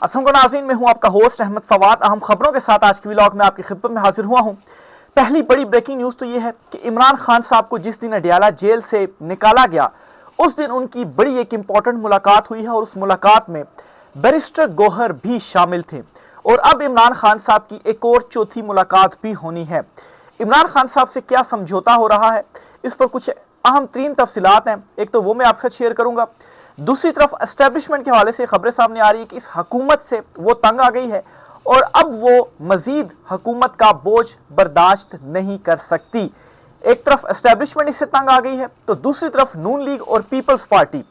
अस्सलाम वालेकुम नाज़रीन, मैं हूं आपका होस्ट अहमद फवाद। अहम खबरों के साथ आज की व्लॉग में आपकी खिदमत में हाजिर हुआ हूं। पहली बड़ी ब्रेकिंग न्यूज़ तो यह है कि इमरान खान साहब को जिस दिन अडयाला जेल से निकाला गया उस दिन उनकी बड़ी एक इंपॉर्टेंट मुलाकात हुई है और उस मुलाकात में बैरिस्टर गौहर भी शामिल थे और अब इमरान खान साहब की एक और चौथी मुलाकात भी होनी है। इमरान खान साहब से क्या समझौता हो रहा है, इस पर कुछ अहम तरीन तफसीलात हैं। एक तो वो मैं आपसे शेयर करूंगा, दूसरी तरफ एस्टेब्लिशमेंट के हवाले से खबरें सामने आ रही है कि इस हुकूमत से वो तंग आ गई है और अब वो मजीद हुकूमत का बोझ बर्दाश्त नहीं कर सकती। एक तरफ एस्टेब्लिशमेंट इससे तंग आ गई है तो दूसरी तरफ नून लीग और पीपल्स पार्टी,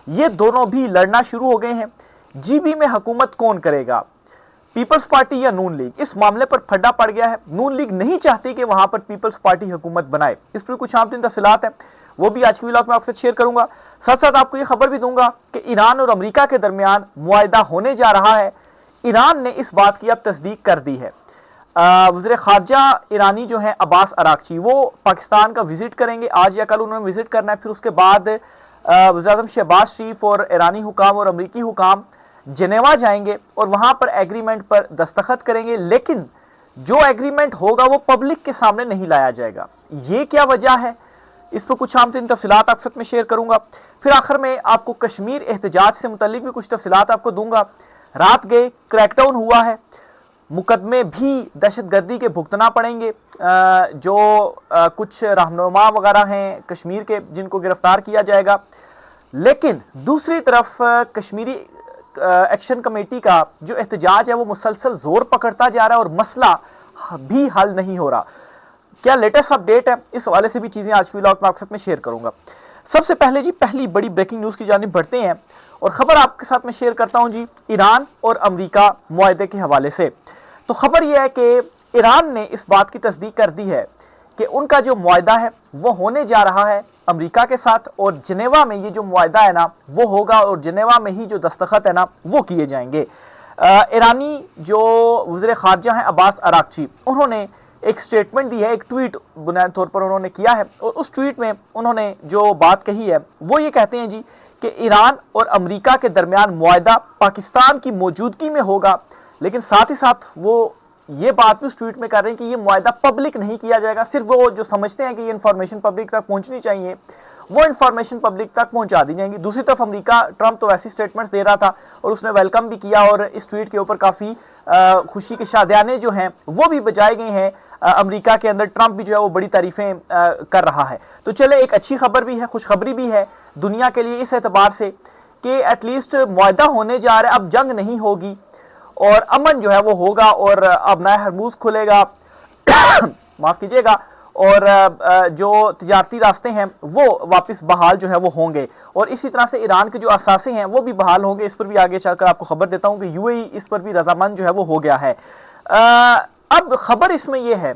ये दोनों भी लड़ना शुरू हो गए हैं। जीबी में हुकूमत कौन करेगा, पीपल्स पार्टी या नून लीग? इस मामले पर फड्डा पड़ गया है। नून लीग नहीं चाहती कि वहां पर पीपल्स पार्टी हुकूमत बनाए। इस पर कुछ आम तीन तफसीलात हैं, वो भी आज की व्लॉग में आपसे शेयर करूंगा। साथ साथ आपको ये खबर भी दूंगा कि ईरान और अमेरिका के दरमियान मुआहदा होने जा रहा है। ईरान ने इस बात की अब तस्दीक कर दी है। वज़ीर ख़ारजा ईरानी जो है अब्बास अरागची, वो पाकिस्तान का विजिट करेंगे। आज या कल उन्होंने विजिट करना है। फिर उसके बाद वज़ीर-ए-आज़म शहबाज शरीफ और ईरानी हुकाम और अमरीकी हुकाम जनेवा जाएंगे और वहां पर एग्रीमेंट पर दस्तखत करेंगे, लेकिन जो एग्रीमेंट होगा वो पब्लिक के सामने नहीं लाया जाएगा। ये क्या वजह है, इस पर कुछ आम तीन तफसीलात आपके साथ में शेयर करूंगा। फिर आखिर में आपको कश्मीर एहतजाज से मुतल्लिक भी कुछ तफसीलात आपको दूंगा। रात गए, क्रैकडाउन हुआ है, मुकदमे भी दहशतगर्दी के भुगतना पड़ेंगे। जो कुछ रहनुमा वगैरह हैं कश्मीर के, जिनको गिरफ्तार किया जाएगा। लेकिन दूसरी तरफ कश्मीरी एक्शन कमेटी का जो एहतजाज है वो मुसलसल जोर पकड़ता जा रहा है और मसला भी हल नहीं हो रहा। क्या लेटेस्ट अपडेट है, इस हवाले से भी चीजें आज की व्लॉग में आपके साथ में शेयर करूंगा। सबसे पहले जी पहली बड़ी ब्रेकिंग न्यूज की जानिब बढ़ते हैं और खबर आपके साथ में शेयर करता हूं जी ईरान और अमेरिका मुआहदे के हवाले से। तो खबर यह है कि ईरान ने इस बात की तस्दीक कर दी है कि उनका जो मुआहदा है वो होने जा रहा है अमेरिका के साथ और जनेवा में ये जो मुआहदा है ना वो होगा और जनेवा में ही जो दस्तखत है ना वो किए जाएंगे। ईरानी जो वज़ीर ख़ारजा हैं अब्बास अरागची, उन्होंने एक स्टेटमेंट दी है, एक ट्वीट बुनियादी तौर पर उन्होंने किया है और उस ट्वीट में उन्होंने जो बात कही है वो ये कहते हैं जी कि ईरान और अमेरिका के दरमियान मुआहदा पाकिस्तान की मौजूदगी में होगा, लेकिन साथ ही साथ वो ये बात भी उस ट्वीट में कर रहे हैं कि ये मुआहदा पब्लिक नहीं किया जाएगा। सिर्फ वो जो समझते हैं कि ये इन्फॉर्मेशन पब्लिक तक पहुंचनी चाहिए वो इन्फॉर्मेशन पब्लिक तक पहुंचा दी जाएंगी। दूसरी तरफ अमेरिका, ट्रंप तो ऐसी स्टेटमेंट्स दे रहा था और उसने वेलकम भी किया और इस ट्वीट के ऊपर काफ़ी खुशी के शादियाने जो हैं वो भी बजाए गए हैं। अमेरिका के अंदर ट्रंप भी जो है वो बड़ी तारीफें कर रहा है। तो चले, एक अच्छी खबर भी है, खुशखबरी भी है दुनिया के लिए इस एतबार से कि एटलीस्ट मुआहदा होने जा रहा है, अब जंग नहीं होगी और अमन जो है वो होगा और अब नया हरमूज खुलेगा माफ कीजिएगा, और जो तिजारती रास्ते हैं वो वापस बहाल जो है वो होंगे और इसी तरह से ईरान के जो असासे हैं वो भी बहाल होंगे। इस पर भी आगे चलकर आपको खबर देता हूं कि यूएई इस पर भी रजामंद जो है वो हो गया है। अब खबर इसमें यह है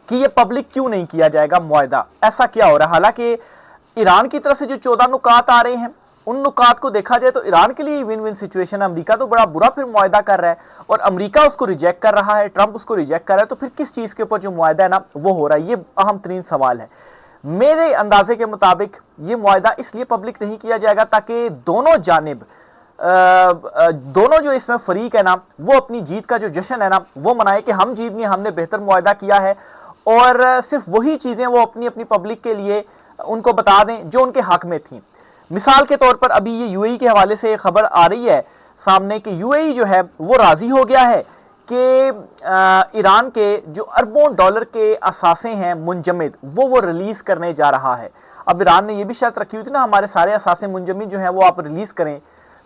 कि ये पब्लिक क्यों नहीं किया जाएगा मुआहदा, ऐसा क्या हो रहा है? हालांकि ईरान की तरफ से जो 14 नुकात आ रहे हैं उन नुकात को देखा जाए तो ईरान के लिए विन विन सिचुएशन है। अमेरिका तो बड़ा बुरा फिर मुआहदा कर रहा है और अमेरिका उसको रिजेक्ट कर रहा है, ट्रंप उसको रिजेक्ट कर रहा है, तो फिर किस चीज के ऊपर जो मुआहदा है ना वो हो रहा है, ये अहम तरीन सवाल है। मेरे अंदाजे के मुताबिक ये मुआहदा इसलिए पब्लिक नहीं किया जाएगा ताकि दोनों जानिब दोनों जो इसमें फरीक है ना वो अपनी जीत का जो जश्न है ना वो मनाए कि हम जीत गए, हमने बेहतर मुआहदा किया है और सिर्फ वही चीजें वो अपनी अपनी पब्लिक के लिए उनको बता दें जो उनके हक में थी। मिसाल के तौर पर अभी ये यूएई के हवाले से खबर आ रही है सामने कि यूएई जो है वो राजी हो गया है कि ईरान के जो अरबों डॉलर के असासे हैं मुंजमद वो रिलीज करने जा रहा है। अब ईरान ने ये भी शर्त रखी हुई थी ना, हमारे सारे असासे मुंजमद जो है वो आप रिलीज करें,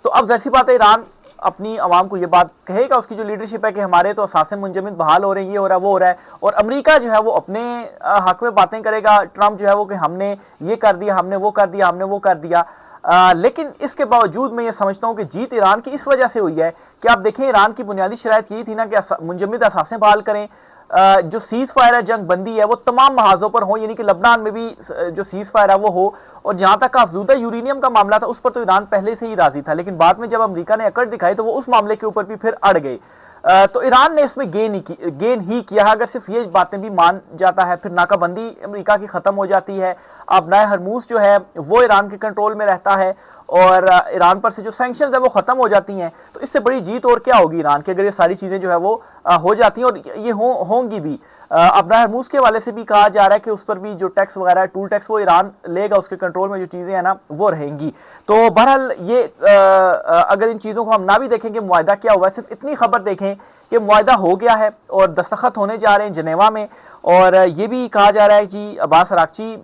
तो अब ज़ाहिर सी बात है ईरान अपनी आवाम को ये बात कहेगा, उसकी जो लीडरशिप है कि हमारे तो असासे मुंजमद बहाल हो रहे हैं, ये हो रहा है वो हो रहा है, और अमेरिका जो है वो अपने हक में बातें करेगा, ट्रंप जो है वो कि हमने ये कर दिया, हमने वो कर दिया, हमने वो कर दिया। लेकिन इसके बावजूद मैं ये समझता हूँ कि जीत ईरान की इस वजह से हुई है कि आप देखें ईरान की बुनियादी शराइत यही थी ना कि मुंजमद असासें बहाल करें, जो सीज फायर है, जंग बंदी है वो तमाम महाजों पर हो, यानी कि लबनान में भी जो सीज फायर है वो हो, और जहां तक अफजूदा यूरेनियम का मामला था उस पर तो ईरान पहले से ही राजी था, लेकिन बाद में जब अमेरिका ने अकड़ दिखाई तो वो उस मामले के ऊपर भी फिर अड़ गए। तो ईरान ने इसमें गेन ही किया। अगर सिर्फ ये बातें भी मान जाता है फिर नाकाबंदी अमेरिका की खत्म हो जाती है। अब नया हरमूज जो है वो ईरान के कंट्रोल में रहता है और ईरान पर से जो सैंक्शंस है वो ख़त्म हो जाती हैं, तो इससे बड़ी जीत और क्या होगी ईरान की, अगर ये सारी चीज़ें जो है वो हो जाती हैं, और ये होंगी भी। अपना हरमूज के वाले से भी कहा जा रहा है कि उस पर भी जो टैक्स वगैरह है, टूल टैक्स, वो ईरान लेगा, उसके कंट्रोल में जो चीज़ें हैं ना वो रहेंगी। तो बहरहाल ये अगर इन चीज़ों को हम ना भी देखेंगे मुआहदा क्या हुआ, सिर्फ इतनी खबर देखें कि मुआहदा हो गया है और दस्तखत होने जा रहे हैं जनेवा में, और ये भी कहा जा रहा है जी अब्बास अरागची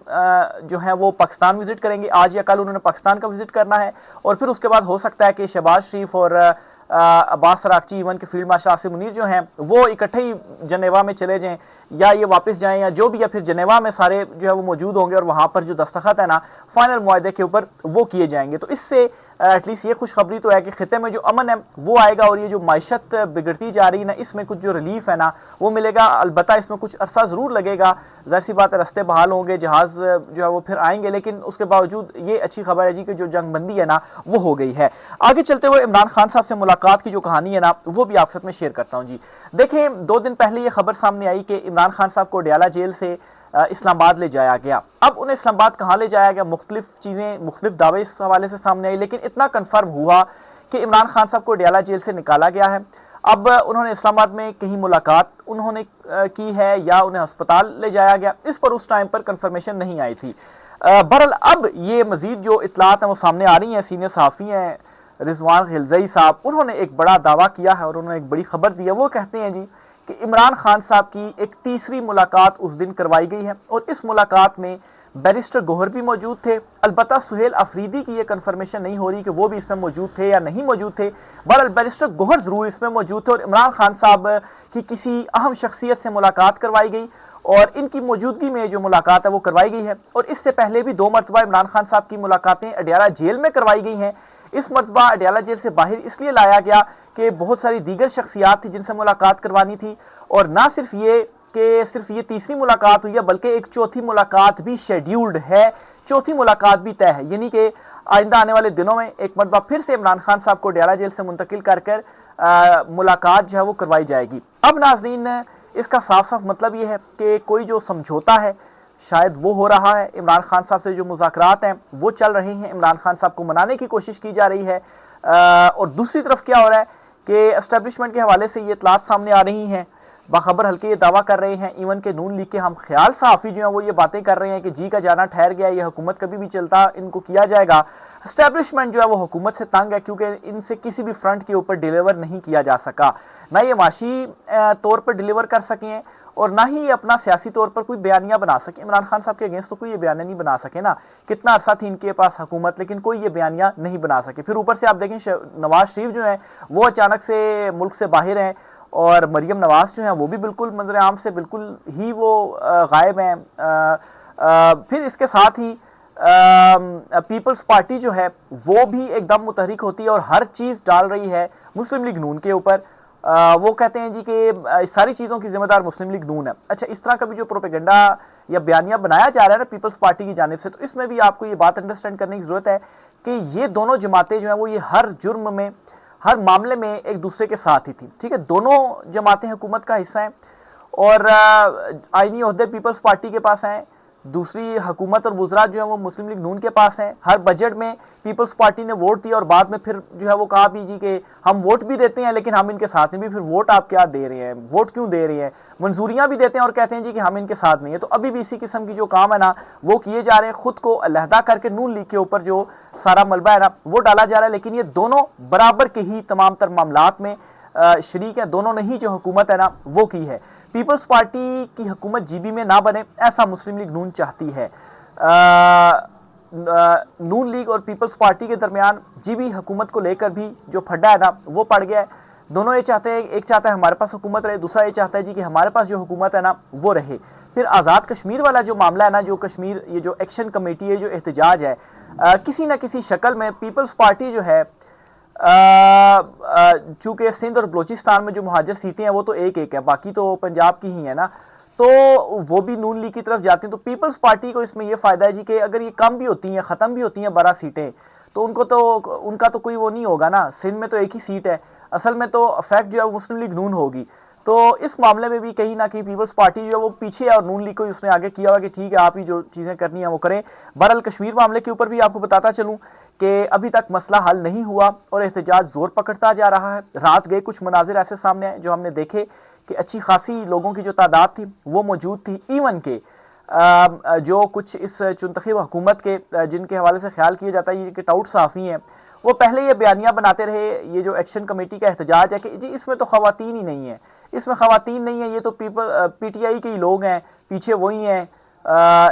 जो है वो पाकिस्तान विजिट करेंगे, आज या कल उन्होंने पाकिस्तान का विजिट करना है, और फिर उसके बाद हो सकता है कि शहबाज शरीफ और अब्बास अरागची, इवन के फील्ड मार्शल आसिम मुनीर जो हैं वो इकट्ठे ही जनेवा में चले जाएं, या ये वापस जाएं या जो भी, या फिर जनेवा में सारे जो है वो मौजूद होंगे और वहाँ पर जो दस्तखत है ना फाइनल मुआहदे के ऊपर वो किए जाएंगे। तो इससे एटलीस्ट ये खुशखबरी तो है कि खिते में जो अमन है वो आएगा, और ये जो माइशत बिगड़ती जा रही है ना, इसमें कुछ जो रिलीफ है ना वो मिलेगा। अलबत्ता इसमें कुछ अरसा ज़रूर लगेगा, ज़ाहिर सी बात है, रस्ते बहाल होंगे, जहाज़ जो है वो फिर आएंगे, लेकिन उसके बावजूद ये अच्छी खबर है जी कि जो जंगबंदी है ना वो हो गई है। आगे चलते हुए इमरान खान साहब से मुलाकात की जो कहानी है ना वो भी आपके साथ में शेयर करता हूँ जी। देखें, 2 दिन पहले ये खबर सामने आई कि इमरान खान साहब को अडयाला जेल से इस्लामाबाद ले जाया गया। अब उन्हें इस्लामाबाद कहाँ ले जाया गया, मुख्तलिफ चीज़ें, मुख्तलिफ दावे इस हवाले से सामने आई, लेकिन इतना कन्फर्म हुआ कि इमरान खान साहब को अडयाला जेल से निकाला गया है। अब उन्होंने इस्लामाबाद में कहीं मुलाकात उन्होंने की है या उन्हें अस्पताल ले जाया गया, इस पर उस टाइम पर कन्फर्मेशन नहीं आई थी। बहरहाल अब ये मजीद जो इतलात हैं वो सामने आ रही हैं। सीनियर सहाफ़ी हैं रिजवान खिलज़ई साहब, उन्होंने एक बड़ा दावा किया है और उन्होंने एक बड़ी खबर दी है। वो कहते हैं जी कि इमरान खान साहब की एक तीसरी मुलाकात उस दिन करवाई गई है, और इस मुलाकात में बैरिस्टर गोहर भी मौजूद थे। अलबत्ता सुहेल अफरीदी की ये कन्फर्मेशन नहीं हो रही कि वो भी इसमें मौजूद थे या नहीं मौजूद थे। बहरहाल बैरिस्टर गोहर ज़रूर इसमें मौजूद थे, और इमरान खान साहब की किसी अहम शख्सियत से मुलाकात करवाई गई, और इनकी मौजूदगी में जो मुलाकात है वो करवाई गई है। और इससे पहले भी 2 मरतबा इमरान खान साहब की मुलाकातें अडयाला जेल में करवाई गई हैं। इस मरतबा अडयाला जेल से बाहर इसलिए लाया गया कि बहुत सारी दीगर शख्सियात थी जिनसे मुलाकात करवानी थी, और ना सिर्फ ये कि सिर्फ ये तीसरी मुलाकात हुई है, बल्कि एक चौथी मुलाकात भी शेड्यूल्ड है, चौथी मुलाकात भी तय है, यानी कि आइंदा आने वाले दिनों में एक मरतबा फिर से इमरान खान साहब को अडयाला जेल से मुंतकिल कर मुलाकात जो है वो करवाई जाएगी। अब नाजरीन, इसका साफ साफ मतलब ये है कि कोई जो समझौता है शायद वो हो रहा है, इमरान खान साहब से जो मुज़ाकरात हैं वो चल रहे हैं, इमरान खान साहब को मनाने की कोशिश की जा रही है। और दूसरी तरफ क्या हो रहा है कि एस्टेब्लिशमेंट के हवाले से ये इतलात सामने आ रही हैं, बाखबर हल्के ये दावा कर रहे हैं, इवन के नून लीग के हम ख्याल सहाफ़ी जो हैं वो ये बातें कर रहे हैं कि जी का जाना ठहर गया, ये हुकूमत कभी भी चलता इनको किया जाएगा। एस्टेब्लिशमेंट जो है वो हुकूमत से तंग है, क्योंकि इनसे किसी भी फ्रंट के ऊपर डिलीवर नहीं किया जा सका, ना ये माशी तौर पर डिलीवर कर सकें और ना ही ये अपना सियासी तौर पर कोई बयानियां बना सके। इमरान खान साहब के अगेंस्ट तो कोई ये बयानियां नहीं बना सके ना, कितना अरसा थी इनके पास हुकूमत, लेकिन कोई ये बयानियां नहीं बना सके। फिर ऊपर से आप देखें नवाज शरीफ जो है वो अचानक से मुल्क से बाहर हैं, और मरियम नवाज जो है वो भी बिल्कुल मंजर आम से बिल्कुल ही वो गायब हैं। फिर इसके साथ ही पीपल्स पार्टी जो है वो भी एकदम मुतहरिक होती है और हर चीज़ डाल रही है मुस्लिम लीग नून के ऊपर। वो कहते हैं जी कि सारी चीज़ों की जिम्मेदार मुस्लिम लीग नून है। अच्छा, इस तरह का भी जो प्रोपेगेंडा या बयानिया बनाया जा रहा है ना पीपल्स पार्टी की जानिब से, तो इसमें भी आपको ये बात अंडरस्टैंड करने की ज़रूरत है कि ये दोनों जमातें जो हैं वो ये हर जुर्म में, हर मामले में एक दूसरे के साथ ही थी। ठीक है, दोनों जमातें हुकूमत का हिस्सा हैं और आईनी ओहदे पीपल्स पार्टी के पास हैं, दूसरी हुकूमत और वज़रा जो है वो मुस्लिम लीग नून के पास हैं। हर बजट में पीपल्स पार्टी ने वोट दिया और बाद में फिर जो है वो कहा भी जी कि हम वोट भी देते हैं लेकिन हम इनके साथ नहीं। भी फिर वोट आप क्या दे रहे हैं, वोट क्यों दे रहे हैं, मंजूरियां भी देते हैं और कहते हैं जी कि हम इनके साथ नहीं है। तो अभी भी इसी किस्म की जो काम है ना वो किए जा रहे हैं, खुद को अलहदा करके नून लीग के ऊपर जो सारा मलबा है ना वो डाला जा रहा है। लेकिन ये दोनों बराबर के ही तमाम तर मामलात में शरीक हैं, दोनों ने ही जो हुकूमत है ना वो की है। पीपल्स पार्टी की हुकूमत जीबी में ना बने ऐसा मुस्लिम लीग नून चाहती है। नून लीग और पीपल्स पार्टी के दरमियान जीबी हुकूमत को लेकर भी जो फड्डा है ना वो पड़ गया है। दोनों ये चाहते हैं, एक चाहता है हमारे पास हुकूमत रहे, दूसरा ये चाहता है जी कि हमारे पास जो हुकूमत है ना वो रहे। फिर आज़ाद कश्मीर वाला जो मामला है ना, जो कश्मीर ये जो एक्शन कमेटी है, जो एहतजाज है, किसी ना किसी शक्ल में पीपल्स पार्टी जो है, चूँकि सिंध और बलोचिस्तान में जो मुहाजिर सीटें हैं वो तो एक एक है, बाकी तो पंजाब की ही है ना, तो वो भी नून लीग की तरफ जाती हैं। तो पीपल्स पार्टी को इसमें ये फ़ायदा है जी कि अगर ये कम भी होती हैं, ख़त्म भी होती हैं 12 सीटें, तो उनका तो कोई वो नहीं होगा ना। सिंध में तो एक ही सीट है, असल में तो अफेक्ट जो है मुस्लिम लीग नून होगी। तो इस मामले में भी कहीं ना कहीं पीपल्स पार्टी जो है वो पीछे है और नून लीग को उसने आगे किया हुआ कि ठीक है आप ही जो चीज़ें करनी है वो करें। बहरहाल कश्मीर मामले के ऊपर भी आपको बताता चलूँ कि अभी तक मसला हल नहीं हुआ और एहतजाज जोर पकड़ता जा रहा है। रात गए कुछ मनाजिर ऐसे सामने आए जो हमने देखे कि अच्छी खासी लोगों की जो तादाद थी वो मौजूद थी। इवन के जो कुछ इस चुनतखब हुकूमत के जिनके हवाले से ख्याल किया जाता है ये कि टाउट साफ़ी हैं, वो पहले ये बयानियाँ बनाते रहे ये जो एक्शन कमेटी का एहतजाज है कि जी इसमें तो ख़वातीन ही नहीं है, इसमें ख़वातीन नहीं है, ये तो PTI के ही लोग हैं, पीछे वही हैं।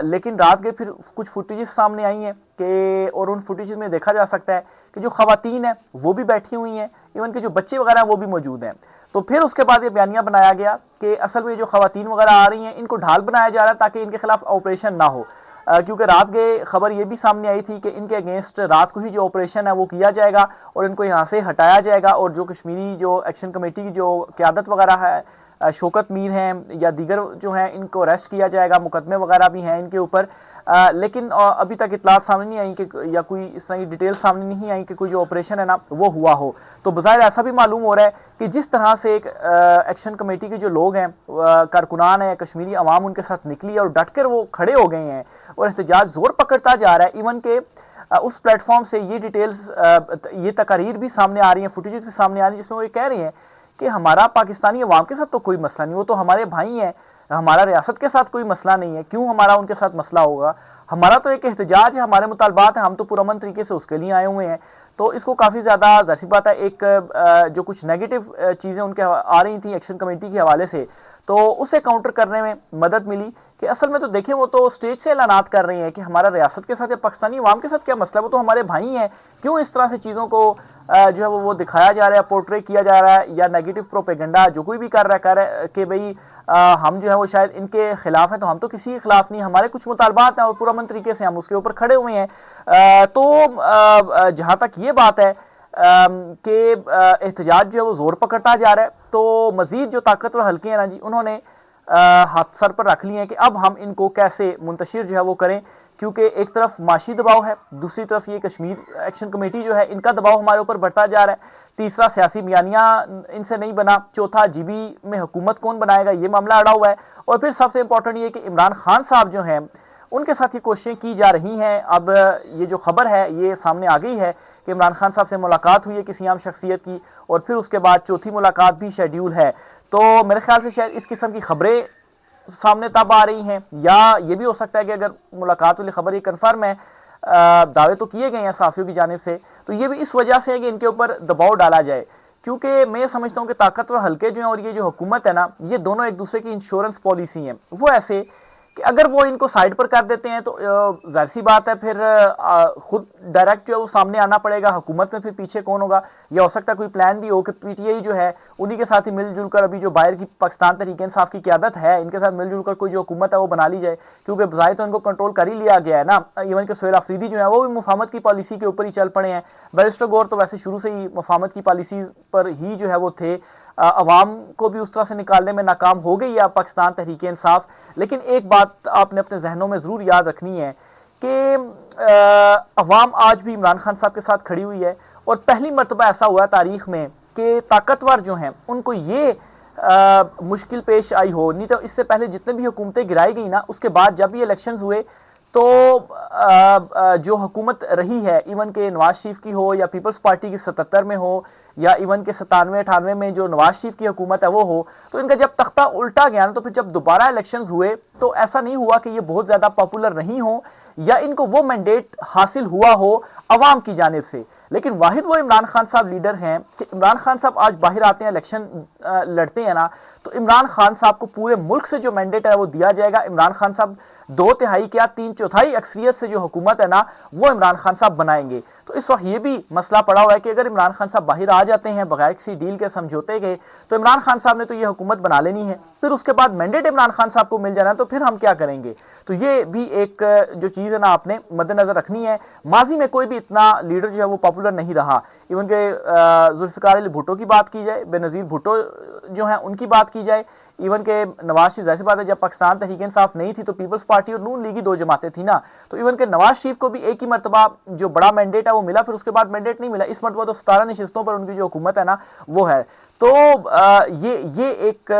लेकिन रात के फिर कुछ फुटेजेस सामने आई हैं कि और उन फुटेजेस में देखा जा सकता है कि जो ख़वातीन हैं वो भी बैठी हुई हैं, इवन के जो बच्चे वगैरह हैं वो भी मौजूद हैं। तो फिर उसके बाद ये बयानिया बनाया गया कि असल में जो ख़वातीन वगैरह आ रही हैं इनको ढाल बनाया जा रहा है ताकि इनके खिलाफ ऑपरेशन ना हो, क्योंकि रात गए खबर ये भी सामने आई थी कि इनके अगेंस्ट रात को ही जो ऑपरेशन है वो किया जाएगा और इनको यहाँ से हटाया जाएगा और जो कश्मीरी जो एक्शन कमेटी की जो क़यादत वगैरह है, शौकत मीर हैं या दीगर जो हैं, इनको अरेस्ट किया जाएगा, मुकदमे वगैरह भी हैं इनके ऊपर। लेकिन अभी तक इतलात सामने नहीं आई कि या कोई इस तरह की डिटेल सामने नहीं आई कि कोई जो ऑपरेशन है ना वो हुआ हो। तो बज़ाहिर ऐसा भी मालूम हो रहा है कि जिस तरह से एक एक्शन कमेटी के जो लोग हैं, कारकुनान है, कश्मीरी अवाम उनके साथ निकली है और डट कर वो खड़े हो गए हैं और एहतजाज जोर पकड़ता जा रहा है। इवन के उस प्लेटफॉर्म से ये डिटेल्स, ये तकारीर भी सामने आ रही हैं, फुटेजेस भी सामने आ रही हैं जिसमें वो ये कह रहे हैं कि हमारा पाकिस्तानी अवाम के साथ तो कोई मसला नहीं, वो तो हमारे भाई हैं, हमारा रियासत के साथ कोई मसला नहीं है, क्यों हमारा उनके साथ मसला होगा, हमारा तो एक एहतजाज है, हमारे मुतालबात हैं, हम तो पुरअमन तरीके से उसके लिए आए हुए हैं। तो इसको काफ़ी ज़्यादा ज़ाहिर सी बात है एक जो कुछ नेगेटिव चीज़ें उनके आ रही थी एक्शन कमेटी के हवाले से, तो उसे काउंटर करने में मदद मिली कि असल में तो देखें वो तो स्टेज से ऐलानात कर रहे हैं कि हमारा रियासत के साथ या पाकिस्तानी अवाम के साथ क्या मसला है, वो तो हमारे भाई हैं, क्यों इस तरह से चीज़ों को जो है वो दिखाया जा रहा है, पोर्ट्रे किया जा रहा है, या नेगेटिव प्रोपेगेंडा जो कोई भी कर रहा है कि भाई हम जो है वो शायद इनके खिलाफ हैं, तो हम तो किसी के खिलाफ नहीं, हमारे कुछ मुतालबात हैं और पुरअमन तरीके से हम उसके ऊपर खड़े हुए हैं। तो जहाँ तक ये बात है कि एहतजाज जो है वो जोर पकड़ता जा रहा है, तो मजीद जो ताकतवर हल्के हैं ना जी, उन्होंने हाथ सर पर रख लिए हैं कि अब हम इनको कैसे मुंतशिर जो है वो करें, क्योंकि एक तरफ माशी दबाव है, दूसरी तरफ ये कश्मीर एक्शन कमेटी जो है इनका दबाव हमारे ऊपर बढ़ता जा रहा है, तीसरा सियासी बयानिया इनसे नहीं बना, चौथा GB में हुकूमत कौन बनाएगा ये मामला अड़ा हुआ है, और फिर सबसे इंपॉर्टेंट ये कि इमरान खान साहब जो हैं उनके साथ ये कोशिशें की जा रही हैं। अब ये जो खबर है ये सामने आ गई है कि इमरान खान साहब से मुलाकात हुई है किसी आम शख्सियत की, और फिर उसके बाद चौथी मुलाकात भी शेड्यूल है। तो मेरे ख्याल से शायद इस किस्म की खबरें सामने तब आ रही हैं, या ये भी हो सकता है कि अगर मुलाकात वाली खबर ये कन्फर्म है, दावे तो किए गए हैं साफियों की जानिब से, तो ये भी इस वजह से है कि इनके ऊपर दबाव डाला जाए, क्योंकि मैं समझता हूँ कि ताकतवर हल्के जो हैं और ये जो हुकूमत है ना, ये दोनों एक दूसरे की इंश्योरेंस पॉलिसी हैं। वो ऐसे कि अगर वो इनको साइड पर कर देते हैं तो जाहिर सी बात है फिर खुद डायरेक्ट जो है वो सामने आना पड़ेगा, हुकूमत में फिर पीछे कौन होगा, या हो सकता है कोई प्लान भी हो कि PTI जो है उन्हीं के साथ ही मिलजुल कर, अभी जो बाहर की पाकिस्तान तहरीक इंसाफ की क़यादत है इनके साथ मिलजुल कर कोई जो हुकूमत है वो बना ली जाए, क्योंकि बज़ाहिर तो इनको कंट्रोल कर ही लिया गया है ना। इवन के सोहेल अफरीदी जो है वो भी मुफाहमत की पॉलिसी के ऊपर ही चल पड़े हैं, बैरिस्टर गौर तो वैसे शुरू से ही मुफाहमत की पॉलिसी पर ही जो है वो थे, अवाम को भी उस तरह से निकालने में नाकाम हो गई है पाकिस्तान तहरीक इंसाफ। लेकिन एक बात आपने अपने जहनों में ज़रूर याद रखनी है कि अवाम आज भी इमरान खान साहब के साथ खड़ी हुई है, और पहली मरतबा ऐसा हुआ तारीख में कि ताकतवर जो हैं उनको ये मुश्किल पेश आई हो, नहीं तो इससे पहले जितने भी हुकूमतें गिराई गई ना, उसके बाद जब ये इलेक्शंस हुए तो जो हुकूमत रही है, इवन के नवाज शरीफ की हो या पीपल्स पार्टी की 77 में हो, या इवन के 97-98 में जो नवाज शरीफ की हुकूमत है वो हो, तो इनका जब तख्ता उल्टा गया ना, तो फिर जब दोबारा इलेक्शंस हुए तो ऐसा नहीं हुआ कि ये बहुत ज़्यादा पॉपुलर नहीं हो या इनको वो मैंडेट हासिल हुआ हो अवाम की जानिब से। लेकिन वाहिद वो इमरान खान साहब लीडर हैं कि इमरान खान साहब आज बाहर आते हैं, इलेक्शन लड़ते हैं ना, तो इमरान खान साहब को पूरे मुल्क से जो मैंडेट है वो दिया जाएगा। इमरान खान साहब 2/3 क्या 3/4 अक्सरियत से जो हुकूमत है ना वो इमरान खान साहब बनाएंगे। तो इस वक्त ये भी मसला पड़ा हुआ है कि अगर इमरान खान साहब बाहर आ जाते हैं बगैर किसी डील के, समझौते के, तो इमरान खान साहब ने तो ये हुकूमत बना लेनी है, फिर उसके बाद मैंडेट इमरान खान साहब को मिल जाना, तो फिर हम क्या करेंगे। तो ये भी एक जो चीज़ है ना आपने मद्देनजर रखनी है। माजी में कोई भी इतना लीडर जो है वो पॉपुलर नहीं रहा, इवन के जुल्फ़िकार अली भुट्टो की बात की जाए, बेनज़ीर भुट्टो जो है उनकी बात की जाए, इवन के नवाज शरीफ, जाहिर बात है जब पाकिस्तान तहरीक इंसाफ नहीं थी तो पीपल्स पार्टी और नून लीग की 2 जमातें थी ना, तो इवन के नवाज शरीफ को भी एक ही मरतबा जो बड़ा मैंडेट है वो मिला, फिर उसके बाद मैंडेट नहीं मिला। इस मरतबा तो 17 नशिस्तों पर उनकी जो हुकूमत है ना वो है। तो ये एक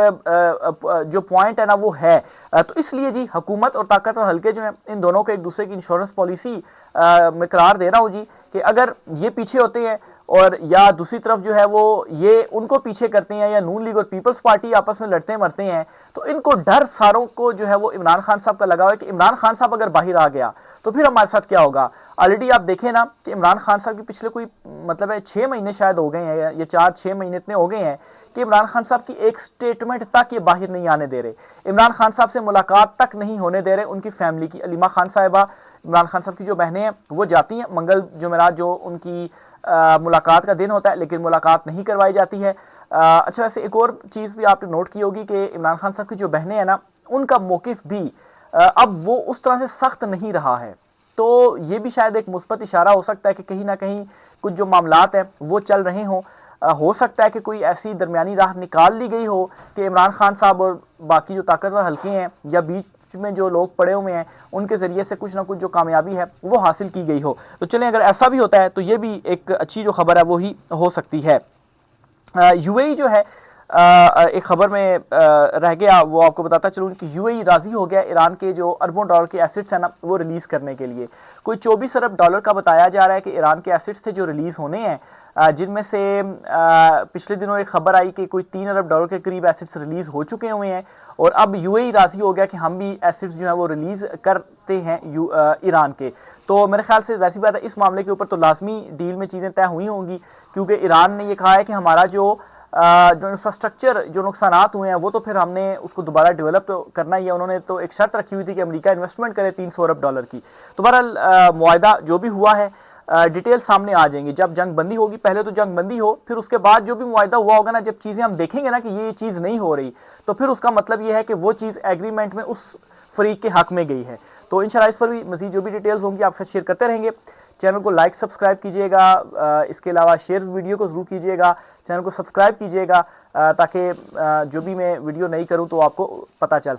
जो पॉइंट है ना वो है। तो इसलिए जी हुकूमत और ताकतवर हल्के जो हैं इन दोनों को एक दूसरे की इंश्योरेंस पॉलिसी में करार दे रहा हूँ जी कि अगर ये पीछे होते हैं और या दूसरी तरफ जो है वो ये उनको पीछे करते हैं या नून लीग और पीपल्स पार्टी आपस में लड़ते मरते हैं, तो इनको डर सारों को जो है वो इमरान खान साहब का लगा हुआ है कि इमरान खान साहब अगर बाहर आ गया तो फिर हमारे साथ क्या होगा। ऑलरेडी आप देखें ना कि इमरान खान साहब के पिछले कोई मतलब है 6 महीने शायद हो गए हैं, ये 4-6 महीने इतने हो गए हैं कि इमरान खान साहब की एक स्टेटमेंट तक ये बाहर नहीं आने दे रहे, इमरान खान साहब से मुलाकात तक नहीं होने दे रहे। उनकी फैमिली की अलीमा खान साहिबा, इमरान खान साहब की जो बहनें हैं वो जाती हैं मंगल जुमेरात जो उनकी मुलाकात का दिन होता है, लेकिन मुलाकात नहीं करवाई जाती है। अच्छा, वैसे एक और चीज़ भी आपने नोट की होगी कि इमरान खान साहब की जो बहनें हैं ना, उनका मौकिफ भी अब वो उस तरह से सख्त नहीं रहा है, तो ये भी शायद एक मुस्बत इशारा हो सकता है कि कहीं ना कहीं कुछ जो मामलात हैं वो चल रहे हों। हो सकता है कि कोई ऐसी दरमियानी राह निकाल ली गई हो कि इमरान खान साहब और बाकी जो ताकतवर हल्के हैं या बीच में जो लोग पड़े हुए हैं उनके ज़रिए से कुछ ना कुछ जो कामयाबी है वो हासिल की गई हो। तो चलें, अगर ऐसा भी होता है तो ये भी एक अच्छी जो खबर है वो ही हो सकती है। यूएई जो है एक खबर में रह गया, वो आपको बताता चलूँ कि यूएई राजी हो गया ईरान के जो अरबों डॉलर के एसेट्स हैं ना वो रिलीज़ करने के लिए। कोई 24 अरब डॉलर का बताया जा रहा है कि ईरान के एसेट्स थे जो रिलीज़ होने हैं, जिनमें से पिछले दिनों एक खबर आई कि कोई 3 अरब डॉलर के करीब एसेट्स रिलीज़ हो चुके हुए हैं और अब यूएई राजी हो गया कि हम भी एसेट्स जो है वो रिलीज़ करते हैं ईरान के। तो मेरे ख्याल से ज़ाहिर सी बात है इस मामले के ऊपर तो लाजमी डील में चीज़ें तय हुई होंगी, क्योंकि ईरान ने ये कहा है कि हमारा जो इंफ्रास्ट्रक्चर जो नुकसानात हुए हैं वो तो फिर हमने उसको दोबारा डेवलप तो करना ही है। उन्होंने तो एक शर्त रखी हुई थी कि अमेरिका इन्वेस्टमेंट करे 300 अरब डॉलर की। तो बहरहाल मुआहदा जो भी हुआ है डिटेल सामने आ जाएंगी जब जंग बंदी होगी। पहले तो जंग बंदी हो, फिर उसके बाद जो भी मुआहदा हुआ होगा ना, जब चीज़ें हम देखेंगे ना कि ये चीज़ नहीं हो रही, तो फिर उसका मतलब ये है कि वो चीज़ एग्रीमेंट में उस फरीक के हक में गई है। तो इंशाल्लाह इस पर भी मज़ीद जो भी डिटेल्स होंगी आपके साथ शेयर करते रहेंगे। चैनल को लाइक सब्सक्राइब कीजिएगा, इसके अलावा शेयर वीडियो को ज़रूर कीजिएगा, चैनल को सब्सक्राइब कीजिएगा ताकि जो भी मैं वीडियो नहीं करूं तो आपको पता चल सके।